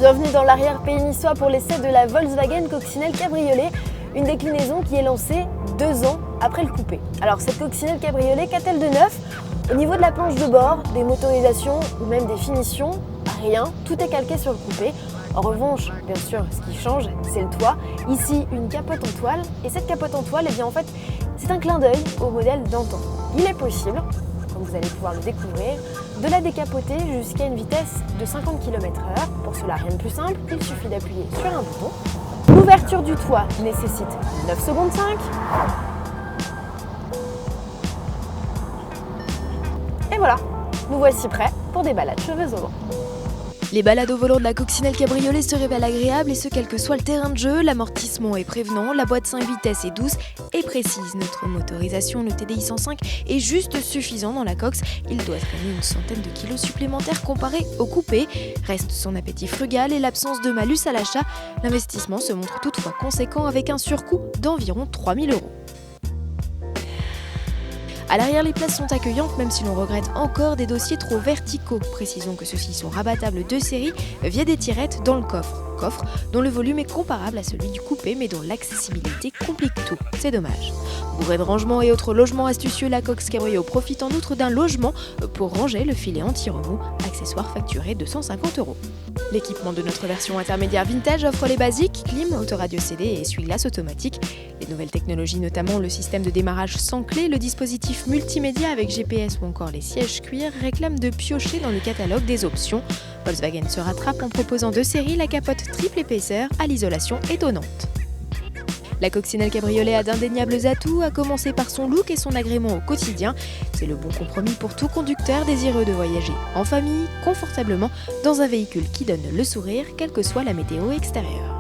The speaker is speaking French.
Bienvenue dans l'arrière-pays niçois pour l'essai de la Volkswagen Coccinelle Cabriolet, une déclinaison qui est lancée 2 ans après le coupé. Alors cette Coccinelle Cabriolet, qu'a-t-elle de neuf? Au niveau de la planche de bord, des motorisations ou même des finitions, rien, tout est calqué sur le coupé. En revanche, bien sûr, ce qui change, c'est le toit. Ici, une capote en toile, et cette capote en toile, en fait, c'est un clin d'œil au modèle d'antan. Il est possible, comme vous allez pouvoir le découvrir, de la décapoter jusqu'à une vitesse de 50 km/h. Pour cela, rien de plus simple, il suffit d'appuyer sur un bouton. L'ouverture du toit nécessite 9 secondes 5. Et voilà, nous voici prêts pour des balades cheveux au vent. Les balades au volant de la Coccinelle Cabriolet se révèlent agréables et ce quel que soit le terrain de jeu. L'amortissement est prévenant, la boîte 5 vitesses est douce et précise. Notre motorisation, le TDI 105, est juste suffisant dans la cox. Il doit drainer une centaine de kilos supplémentaires comparé au coupé. Reste son appétit frugal et l'absence de malus à l'achat. L'investissement se montre toutefois conséquent avec un surcoût d'environ 3 000 €. À l'arrière, les places sont accueillantes, même si l'on regrette encore des dossiers trop verticaux. Précisons que ceux-ci sont rabattables de série via des tirettes dans le coffre dont le volume est comparable à celui du coupé, mais dont l'accessibilité complique tout. C'est dommage. Bourré de rangements et autres logements astucieux, la Cox Cabrio profite en outre d'un logement pour ranger le filet anti-remous, accessoire facturé 250 €. L'équipement de notre version intermédiaire vintage offre les basiques, clim, autoradio CD et essuie-glace automatique. Les nouvelles technologies, notamment le système de démarrage sans clé, le dispositif multimédia avec GPS ou encore les sièges cuir, réclament de piocher dans le catalogue des options. Volkswagen se rattrape en proposant de série la capote triple épaisseur à l'isolation étonnante. La Coccinelle Cabriolet a d'indéniables atouts, à commencer par son look et son agrément au quotidien. C'est le bon compromis pour tout conducteur désireux de voyager en famille, confortablement, dans un véhicule qui donne le sourire, quelle que soit la météo extérieure.